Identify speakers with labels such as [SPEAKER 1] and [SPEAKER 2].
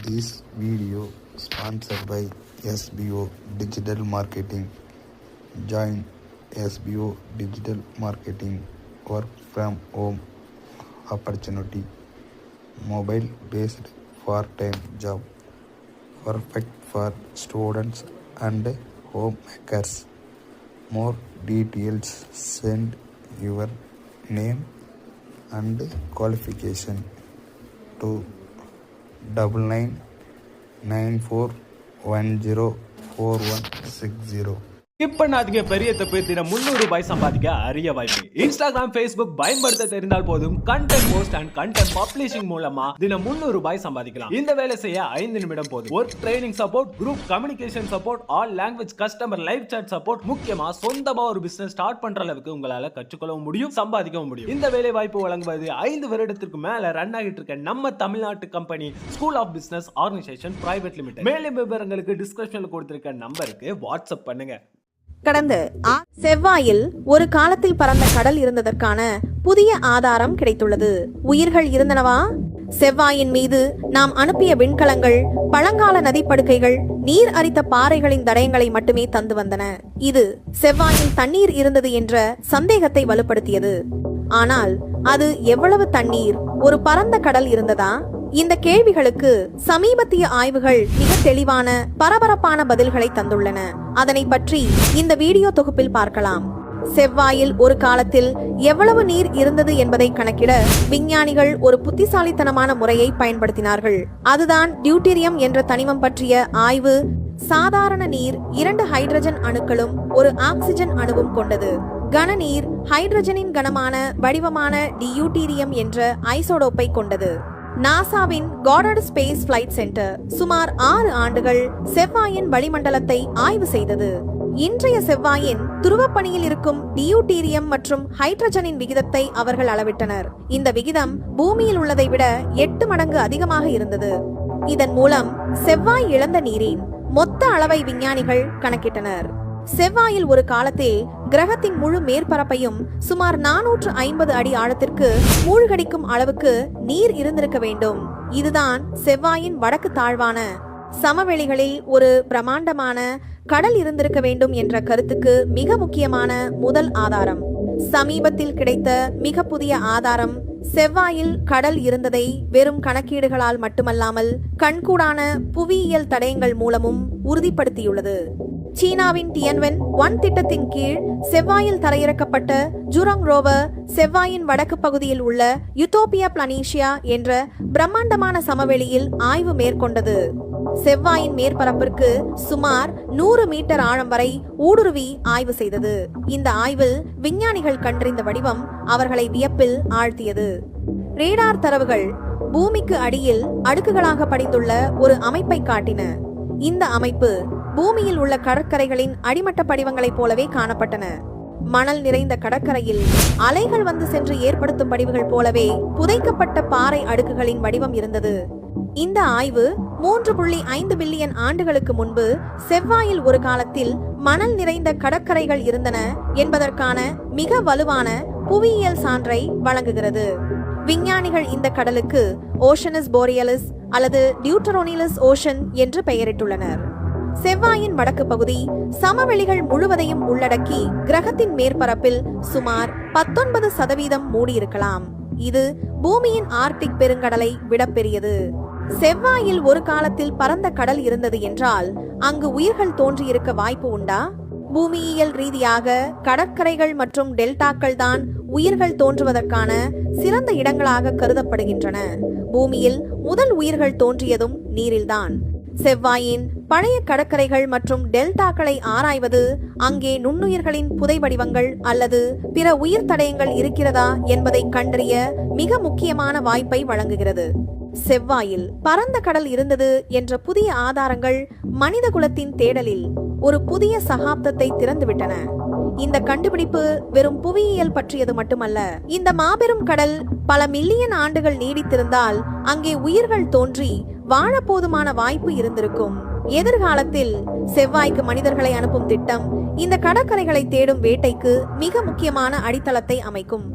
[SPEAKER 1] This video sponsored by SBO Digital Marketing. Join SBO Digital Marketing work from home opportunity. Mobile based part-time job. Perfect for students and homemakers. More details, send your name and qualification to 9994104160.
[SPEAKER 2] இப்ப நாத்துக்கு பெரிய தப்பு தினம் 300 ரூபாய் சம்பாதிக்க அரிய வாய்ப்பு. Instagram, Facebook பயன்படுத்த தெரிந்தால் போதும் content post and content publishing மூலமா தினம் 300 ரூபாய் சம்பாதிக்கலாம். இந்த வேலை செய்ய 5 நிமிடம் போதும். Work training support, group communication support, all language customer live chat support, முக்கியமா சொந்தமா ஒரு பிசினஸ் ஸ்டார்ட் பண்ற அளவுக்கு உங்களால கற்றுக்கொள்ளவும் முடியும், சம்பாதிக்கவும் முடியும். இந்த வேலை வாய்ப்பு வழங்குவது 5 வருடத்திற்கு மேல ரன் ஆகிட்டு இருக்க நம்ம தமிழ்நாட்டு company school of business organisation private limited. மேலும் விவரங்களுக்கு டிஸ்கிரிப்ஷன்ல கொடுத்திருக்க நம்பருக்கு வாட்ஸ்அப் பண்ணுங்க.
[SPEAKER 3] கடந்த செவ்வாயில் ஒரு காலத்தில் பறந்த கடல் இருந்ததற்கான புதிய ஆதாரம் கிடைத்துள்ளது. உயிர்கள் இருந்தனவா? செவ்வாயின் மீது நாம் அனுப்பிய விண்கலங்கள் பழங்கால நதிப்படுக்கைகள், நீர் அரித்த பாறைகளின் தடயங்களை மட்டுமே தந்து வந்தன. இது செவ்வாயில் தண்ணீர் இருந்தது என்ற சந்தேகத்தை வலுப்படுத்தியது. ஆனால் அது எவ்வளவு தண்ணீர், ஒரு பரந்த கடல் இருந்ததா? இந்த கேள்விகளுக்கு சமீபத்திய ஆய்வுகள் மிக தெளிவான பரபரப்பான பதில்களை தந்துள்ளன. அதனை பற்றி இந்த வீடியோ தொகுப்பில் பார்க்கலாம். செவ்வாயில் ஒரு காலத்தில் எவ்வளவு நீர் இருந்தது என்பதை கணக்கிட விஞ்ஞானிகள் ஒரு புத்திசாலித்தனமான முறையை பயன்படுத்தினார்கள். அதுதான் டியூட்டீரியம் என்ற தனிமம் பற்றிய ஆய்வு. சாதாரண நீர் 2 ஹைட்ரஜன் அணுக்களும் ஒரு ஆக்சிஜன் அணுவும் கொண்டது. கனநீர் ஹைட்ரஜனின் கனமான வடிவமான டியூட்டீரியம் என்ற ஐசோடோப்பை கொண்டது. நாசாவின் காடர்ட் ஸ்பேஸ் பிளைட் சென்டர் சுமார் 6 ஆண்டுகள் செவ்வாயின் வளிமண்டலத்தை ஆய்வு செய்தது. இன்றைய செவ்வாயின் துருவப்பணியில் இருக்கும் டியூட்டீரியம் மற்றும் ஹைட்ரஜனின் விகிதத்தை அவர்கள் அளவிட்டனர். இந்த விகிதம் பூமியில் உள்ளதை விட 8 மடங்கு அதிகமாக இருந்தது. இதன் மூலம் செவ்வாய் இழந்த நீரின் மொத்த அளவை விஞ்ஞானிகள் கணக்கிட்டனர். செவ்வாயில் ஒரு காலத்தில் கிரகத்தின் முழு மேற்பரப்பையும் சுமார் 450 அடி ஆழத்திற்கு மூழ்கடிக்கும் அளவுக்கு நீர் இருந்திருக்க வேண்டும். இதுதான் செவ்வாயின் வடக்கு தாழ்வான சமவெளிகளில் ஒரு பிரமாண்டமான கடல் இருந்திருக்க வேண்டும் என்ற கருத்துக்கு மிக முக்கியமான முதல் ஆதாரம். சமீபத்தில் கிடைத்த மிக புதிய ஆதாரம் செவ்வாயில் கடல் இருந்ததை வெறும் கணக்கீடுகளால் மட்டுமல்லாமல் கண்கூடான புவியியல் தடயங்கள் மூலமும் உறுதிப்படுத்தியுள்ளது. சீனாவின் Tianwen-1 திட்டத்தின் கீழ் செவ்வாயில் தரையிறக்கப்பட்ட ஜூராங் ரோவர் செவ்வாயின் வடக்கு பகுதியில் உள்ள யூட்டோபியா பிளானிஷியா என்ற பிரம்மாண்டமான சமவெளியில் ஆய்வு மேற்கொண்டது. செவ்வாயின் மேற்பரப்பிற்கு சுமார் 100 மீட்டர் ஆழம் வரை ஊடுருவி ஆய்வு செய்தது. இந்த ஆய்வில் விஞ்ஞானிகள் கண்டறிந்த வடிவம் அவர்களை வியப்பில் ஆழ்த்தியது. ரேடார் தரவுகள் பூமிக்கு அடியில் அடுக்குகளாக படிந்துள்ள ஒரு அமைப்பை காட்டின. இந்த அமைப்பு பூமியில் உள்ள கடற்கரைகளின் அடிமட்ட படிவங்களைப் போலவே காணப்பட்டன. மணல் நிறைந்த கடற்கரையில் அலைகள் வந்து சென்று ஏற்படுத்தும் படிவுகள் போலவே புதைக்கப்பட்ட பாறை அடுக்குகளின் வடிவம் இருந்தது. இந்த ஆய்வு 3.5 பில்லியன் ஆண்டுகளுக்கு முன்பு செவ்வாயில் ஒரு காலத்தில் மணல் நிறைந்த கடற்கரைகள் இருந்தன என்பதற்கான மிக வலுவான புவியியல் சான்றை வழங்குகிறது. விஞ்ஞானிகள் இந்த கடலுக்கு ஓஷனஸ் போரியலிஸ் அல்லது டியூட்டரோனிலஸ் ஓஷன் என்று பெயரிட்டுள்ளனர். செவ்வாயின் வடக்கு பகுதி சமவெளிகள் முழுவதையும் உள்ளடக்கி கிரகத்தின் மேற்பரப்பில் சுமார் 19% மூடியிருக்கலாம். இது பூமியின் ஆர்க்டிக் பெருங்கடலை விட பெரியது. செவ்வாயில் ஒரு காலத்தில் பரந்த கடல் இருந்தது என்றால் அங்கு உயிர்கள் தோன்றியிருக்க வாய்ப்பு உண்டா? பூமியியல் ரீதியாக கடற்கரைகள் மற்றும் டெல்டாக்கள் தான் உயிர்கள் தோன்றுவதற்கான சிறந்த இடங்களாக கருதப்படுகின்றன. பூமியில் முதல் உயிர்கள் தோன்றியதும் நீரில்தான். செவ்வாயின் பழைய கடற்கரைகள் மற்றும் டெல்டாக்களை ஆராய்வது அங்கே நுண்ணுயிர்களின் புதை வடிவங்கள் அல்லது பிற உயிர் தடயங்கள் இருக்கிறதா என்பதை கண்டறிய மிக முக்கியமான வாய்ப்பை வழங்குகிறது. செவ்வாயில் பரந்த கடல் இருந்தது என்ற புதிய ஆதாரங்கள் மனித குலத்தின் தேடலில் ஒரு புதிய சகாப்தத்தை திறந்துவிட்டன. இந்த கண்டுபிடிப்பு வெறும் புவியியல் பற்றியது மட்டுமல்ல. இந்த மாபெரும் கடல் பல மில்லியன் ஆண்டுகள் நீடித்திருந்தால் அங்கே உயிர்கள் தோன்றி வாழ போதுமான வாய்ப்பு இருந்திருக்கும். எதிர்காலத்தில் செவ்வாய்க்கு மனிதர்களை அனுப்பும் திட்டம் இந்த கடற்கரைகளை தேடும் வேட்டைக்கு மிக முக்கியமான அடித்தளத்தை அமைக்கும்.